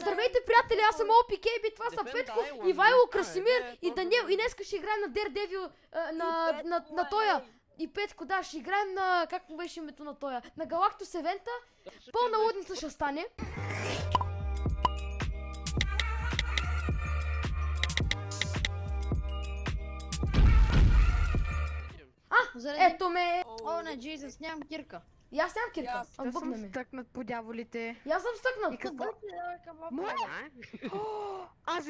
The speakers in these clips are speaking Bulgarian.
Здравейте, приятели, аз съм OPKB, това са Петко, Ивайло, Красимир и Даниел. И днеска ще играем на Daredevil, на тоя. И Петко, да, ще играем на... Как му беше името на тоя? На Галактус евента. Пълна лудница ще стане. Ето ме! О, не, Джейсъс, нямам кирка. И аз нямам кирка, бъгна ме. Аз съм стъкнат по дяволите. И аз съм стъкнат. И какво? Аз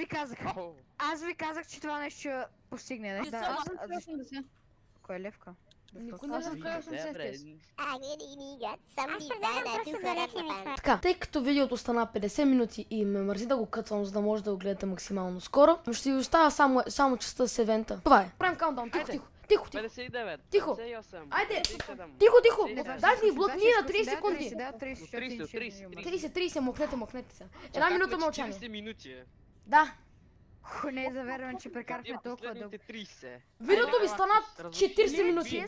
ви казах, че това нещо ще постигне, не? Аз съм 180. Кой е левка? Никой не Аз съм 180. Така, тъй като видеото стана 50 минути и ме мързи да го кътвам, за да може да го гледате максимално скоро, ще ви оставя само частта с евента. Това е. Правим каунтдаун. Тихо. 59, Тихо. 58, Айде. 57. Тихо. Дай ми блок, ние на 30 секунди. 30, махнете се. Една минута мълчание. 40 минути. Да. Не е завервам, че прекарахме толкова дълго. 30. Видеото ми стана 40 минути.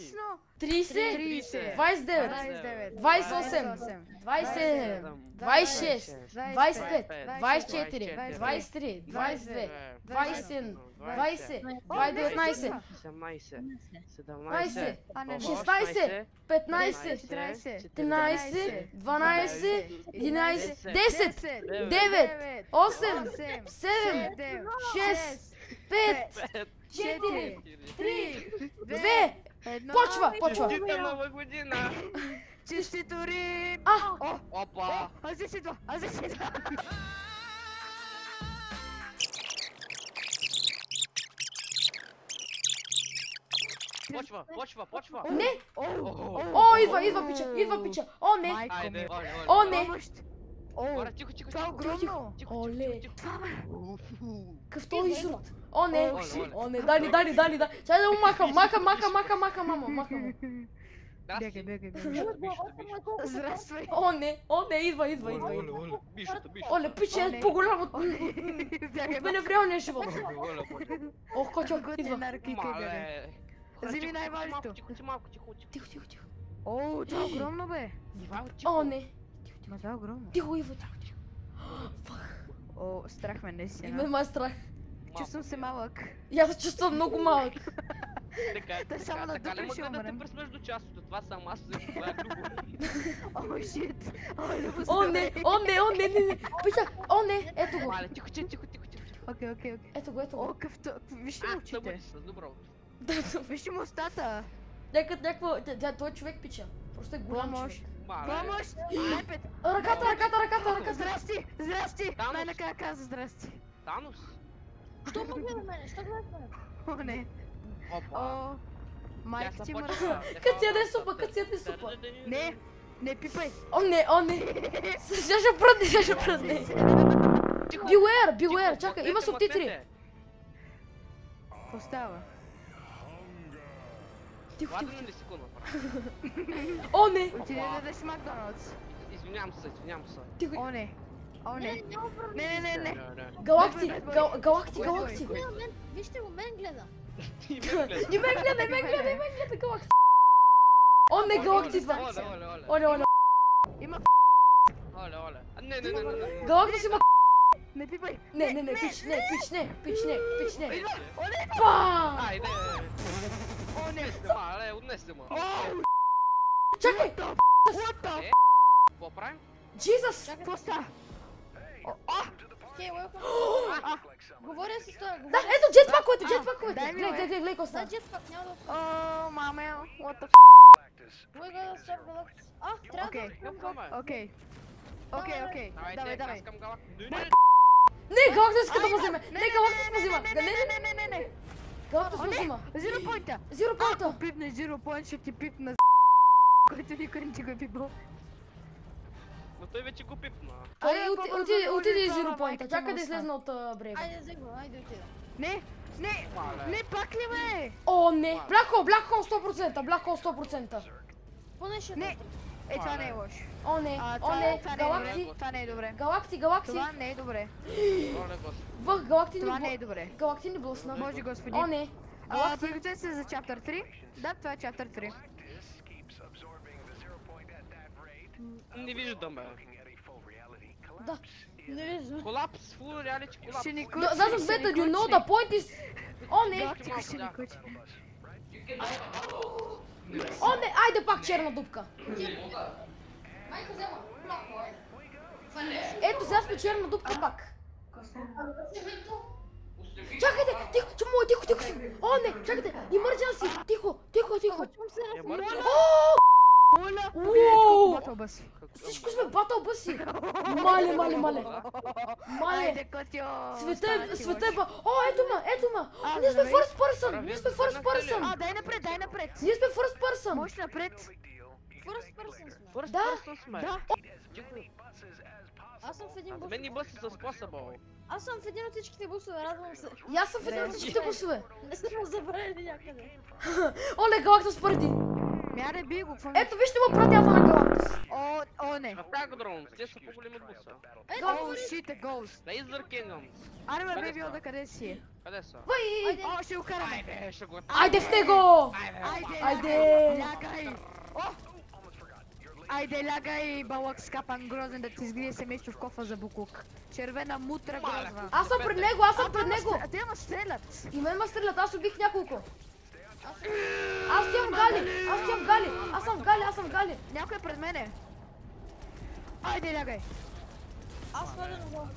30, 29, 28, 27, 26, 25, 24, 23, 22, 27, 20, 19, 17, 16, 15, 13, 12, 11, 10, 9, 8, 7, 6, 5, 4, 3, 2, почва! Честита нова година! Честито Рим! Опа! Аз си идва! Почва! Не! О, идва пича! О, не! Айде, О, не! Тихо. Това е огромно! Оле! Какъв този изрод? О, не! Дали! Чай да му махам, мамо! Бегай. Здравствуй! О, не, идва. Оле, пича е по-голям от мене в реалния живот. Ох, кочо, идва. Вземи най-важното. Тихо. О, това е огромно, бе! О, не. Ма това е огромно. Тихо, идва. О, страх ме не си. И ме е страх. Чувствам се малък. И аз се чувствам много малък. Само на така ли дупли ще мога да те умрем? пресмеш до частото? Това съм аз, за това е Любо. О, шит! О, не. Пича, о, не. Ето го. Мале, тихо. Окей. Ето го. О, къвто... Вижте му очите. Добро. Вижте му устата. Някакво... Той е човек, пича. Просто е голям човек. Помощ! Лепет! Ръката! Здрасти! Най-накрая каза здрасти. Танос? Що ме гледа мене? Що гледа мене? О, не. Опа. О, майка ти мърза. Като си яде супа. Не пипай. О, не. Сега ще пръдне. Beware, чакай, има субтитри. Какво става? Тихо. Ладно ли секунда? О, не. Отиде да ядеш Макдоналдс. Извинявам се. Тихо. О, не. Не. Галакти. Вижте го, мен гледа. И мен гледа Галакти. О, не, Галакти идва. Оле. Има Оле. Не. Галактус има. Не пипай. Не, пич не. Па! Айде. О, не. Мале, отнесе ма. Чакай. What the? Какво правим? Jesus. Какво става? Окей, welcome. Говоря с това. Да, ето джетпаковете. дай ми, Гледай, какво Да, става. джетпак, няма да... О, маме, what the Кой го стоп галактус? Трябва да... Окей. Давай. Каскам галак. Не, Галактус иска да го вземе. Не. Галактус го взима. Zero point-а. Zero point-а. Ако пипне Zero point, ще ти пипна който никой не ти го е пипал. Но той вече го пипна. Отиди Zero point-а. Чакай да излезна от брега. Айде, взех го, айде отида. Не, пак ли бе? О, не. Black Hole 100%. Поне ще... Не. Това не е лошо. О, не. Галакти. Това не е добре. Галакти. Това не е добре. Галакти Това не е добре. Галакти ни блъсна. Може, господи. О, не. Пригответе се за Chapter 3. Да, това е Chapter 3. Не виждам, бе. Да. Не виждам. Колапс, фул реалити колапс. Ще ни кучи, Doesn't ще matter, ни you know кучи. the point is... О, не! Галактика ще ни кучи. О, не! Айде пак черна дупка. Ето сега сме черна дупка пак. Чакайте! Тихо! Чому? Тихо, тихо, тихо! О, не! Чакайте! Emergency! Тихо! Тихо, тихо! Моля, Уоу! батъл бъс. Всичко сме батъл бъси! Мале, мале, мале! Мале! Айде, котио! Света е ба... О, ето ма! Ние сме first person! Ние сме first person! А, дай напред! Ние сме first person! Можеш напред? First person сме. Фърст Да. пърсън сме. Да. Аз съм в един бус. Мен и бъси с способъл. Аз съм в един от всичките бусове, радвам се. И аз съм в един от всичките бусове! Не сме го забравили някъде. Оле, Галактус парди! Мяре би го, какво ми? Ето вижте му пратята на Галактус! О, не. В тага дрон, те са по-големи от буса. О, shit, a ghost. Лейзър Кенгън. Аре, Къде беби, са? да къде си? Къде са? Вай! О, ще го караме. Айде, ще го... Айде в него! Айде, лягай! О! Айде, лягай, балък скапан грозен да ти изгрие семейство в кофа за буклук. Червена мутра грозна. Аз съм пред него, аз съм пред него! Те ма стрелят. И мен ме стрелят, аз убих няколко. Аз имам гали! Аз имам гали! Аз съм гали! Някой е пред мене. Айде, лягай. Аз ходя на гол.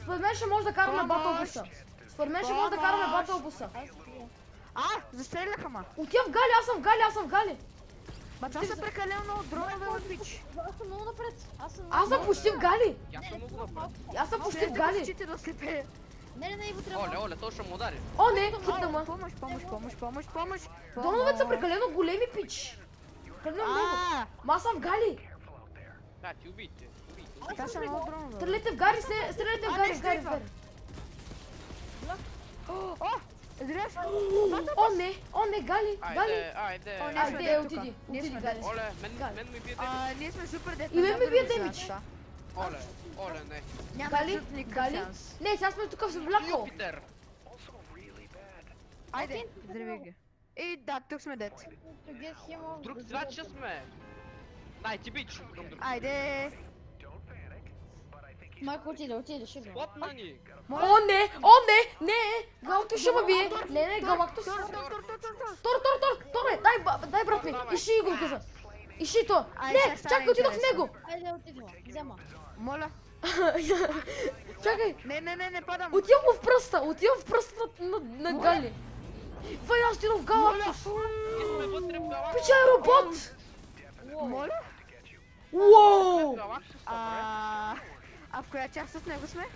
Според мен ще може да караме Помощ! батълбуса. Според мен ще може да караме Помощ! батълбуса. А, застреляха ма. Отивам в гали, аз съм в гали! Ма това са прекалено много дронове от пич. Аз съм много напред. Аз съм почти в гали! Я съм много напред. Аз съм почти в гали! Очите да слепе. Не, Иво трябва. Оле, той ще му удари. О, не! Хитна ма! Помощ. Доновете са прекалено големи, пич! Прекалено много! А, Ма аз съм в гали! Да, ти убийте. това са много дронове. Стреляйте в гари, стреляйте в А, гари, не, в гари, в стреля. гари! О, здрав. О, не, гали! Гали! Айде. О, не. Айде, тука. отиди, Ние отиди, сме гали! Оле, мен ми бие демидж. Ние сме супер дет. И мен ми бие демидж. Оле, не. Няма Гали? абсолютно никакъв Гали? шанс. Не, сега сме тук в Black Hole. Юпитер. Айде, здрави ги. И да, тук сме дет. Друг свят ще сме. Дай, ти бич. Айде. Майко отиде, ще го. Потна ни. О, не! Галактус ще ме бие! Не, Галактус! Тор, дай брат ми! Иши го каза! Иши то! Айде, Не, сега стана чакай, отидох в интересно. него! Айде, отидем. Взема. Моля. Чакай! Не падам. Отивам му в пръста на Гали! Вай, аз отидох в Галактус! Ние сме вътре в галактика. Пича е робот! Моля. Уоу! Галактика, бре. А в коя част от него сме?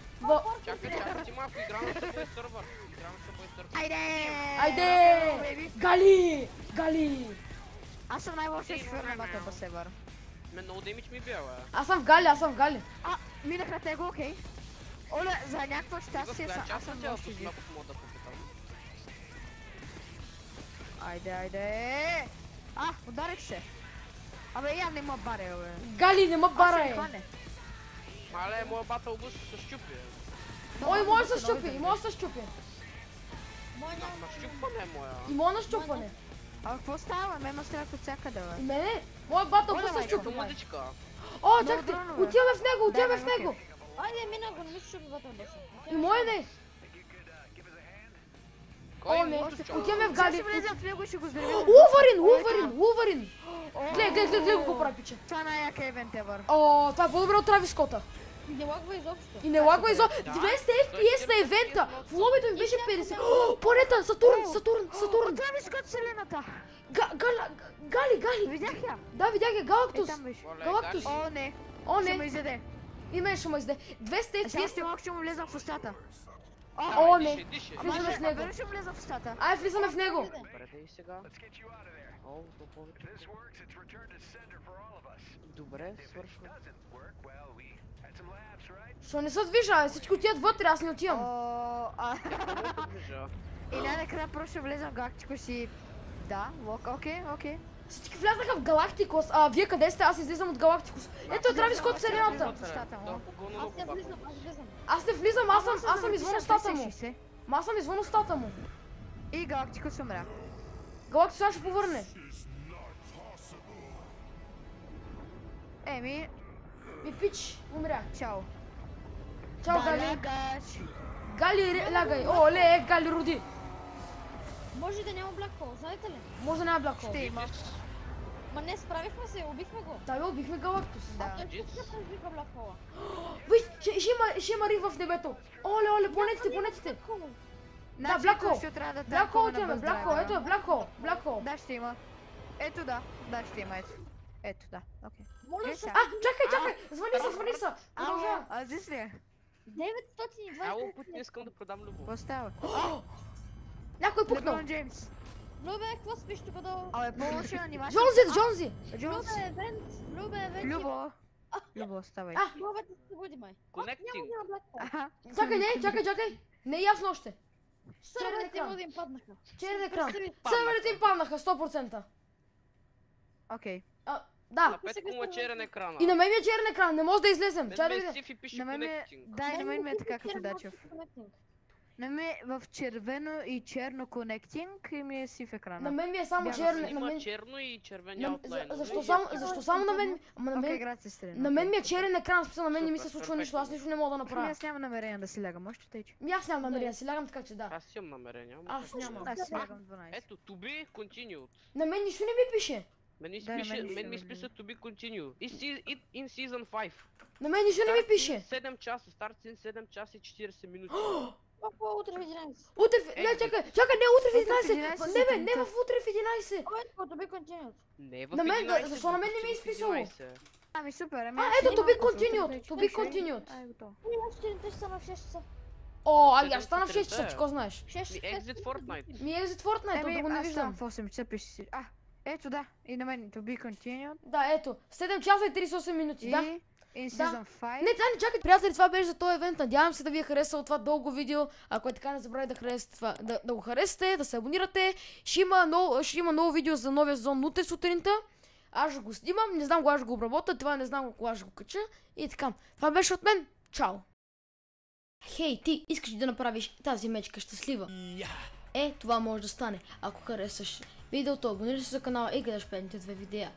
Чакай, ти малко игра на събой сървър. Айде! Айде! Бейби. Гали! Аз съм най-лошия шофьор на Батъл Бъс Евър. Мен много демидж ми бия, бе. Аз съм в гали! А, минах на него, окей. Оле, за някакво щастие аз съм много жив. Айде! А, ударих се. Абе, я не ма баре, бе. Гали, не ме Аз ще барай! ме хване. Мале, моя батъл бус се щупи. Ой, може да се щупи! На щупване моя. И може на щупване! А какво става? Ме ма стрелят от всякъде, бе. И мене! Моят батъл Оле, се майка, щупи! Като мъдичка. О, Много чакайте! дронове. Отиваме в него! Дай, окей. Айде, мина го, не ми се чупи батъл бъса. И моя не! Кой О, не! Отиваме в Сега гали! ще влезем в него и ще го здравим. Уварин! Гледай го прави, пича! Това е най-яка евент евър. О, това е по-добре от Травис Скота! Не лагва изобщо. И не лагва изо... 200 FPS на евента! В лобито ми беше 50! О, планета! Сатурн! Травис Скот вселената. Гали! Видях я. Да, видях я! Галактус! Там беше. Галактус! О, не. О, Ще ме не! изяде. И мен ще ме изде. 200 Сега FPS! още малко ще му влезам в устата. О, не! Дише. Влизаме в него! Верно ще му влезам в устата. Ай, влизаме в него! Добре, и сега. О, то повече. Добре, свършва. Що не се движа? Всички отиват вътре, аз не отивам. О, Много движа. И най-накрая просто ще влезам в Галактикус и... Да, окей. Всички влязаха в Галактикос, а вие къде сте? Аз излизам от Галактикос. Ето е Травис Скот вселената. Аз не влизам. Аз не влизам, аз съм извън устата му. 360. Ма аз съм извън устата му. И Галактикус умря. Галактикос сега ще повърне. Еми, Ми пич, умря. чао. Чао, Да Гали. лягаш. Гали, лягай. О, ле, Гали роди. Може да няма Black Hole, знаете ли? Може да няма Black Ще Hole. има. Ма не справихме се, убихме го. Да, бе, убихме Галактус. Да. Той тук се предизвика Black Hole. Виж, ще има риф в небето. Оле, планетите. Да, Black Hole. Ще трябва да Black Hole отиваме, Black Hole, ето е, Black Hole. Да, ще има. Ето да, ще има, ето. Ето да, окей. Моля Гледай се, сега. Чакай, звъни са. Продължава. Ало, Азис ли е? 920. Ало, път не искам да продам любов. Какво става? Някой пукнал. Леброн Джеймс. Любе, какво спиш тук долу? Абе, по-лошо анимация. Джонзи. Джонс. Любе, евент. Любо, ставай. Любе, да се събуди, май. Connecting. Няма Black Hole. Аха. Чакай. Не е ясно още. Сървърите екран. му да им паднаха. Черен екран. Представи- Сървърите им паднаха, 100%. Окей. Да. На Петко му е черен екрана. И на мен ми е черен екран, не може да излезем. Мен Чай да ме видя. сив и пише На мен ми е... connecting. Да, и на мен ми е така като Дачев. Connecting. На мен е в червено и черно конектинг и ми е сив На екрана. мен ми е само Бяга черен. На Има мен... черно и червени на- аутлайн. Защо само на мен... Ама на Окей, мен... град се стрина. На мен ми е черен екран, смисъл на мен не ми се Супер, случва нищо, аз нищо не мога да направя. Аз нямам намерение да си лягам, още тъй че. И аз нямам намерение да си лягам, така че да. Аз имам намерение. ама Аз как нямам. да. Аз си лягам 12. Ето, to be continued. На мен нищо не ми пише. Мен ми Да, на мен изпише, нищо мен не ми ми изписа to be continued. In season 5. На мен нищо не ми Старт пише. in 7 часа, старт in 7 часа и 40 минути. Какво утре в 11? Утре в... Не, чакай, не, утре в Утре в 11. 11 Не бе, не сутринта. в утре в 11. Кой е to be continued? Не, в На мен, 11, защо на мен не ми е в изписало? 11. Ами супер, ами А, аз ето, си to be имам continued, консултация, to be чакай. continued. Ай, готово. Ами аз 4 стана в 6 часа. О, аз Седем стана в 6 часа, сутринта, че какво знаеш? 6 Ми exit Fortnite. Ми е Exit Fortnite, Еми, друго не аз виждам. ставам в 8 часа, пише си. Ето да, и на мен to be continued. Да, ето, 7 часа и 38 минути, да. И in season 5. Не, чакай, приятели, това беше за този евент. Надявам се да ви е харесало това дълго видео. Ако е така, не забравяйте да харесате това, да го харесате, да се абонирате. Ще има ново видео за новия сезон утре сутринта. Аз ще го снимам, не знам кога ще го обработя, това не знам кога ще го кача. И така. Това беше от мен. Чао! Хей, ти искаш ли да направиш тази мечка щастлива? Това може да стане. Ако харесаш видеото, абонирай се за канала и гледаш предните 2 видеа.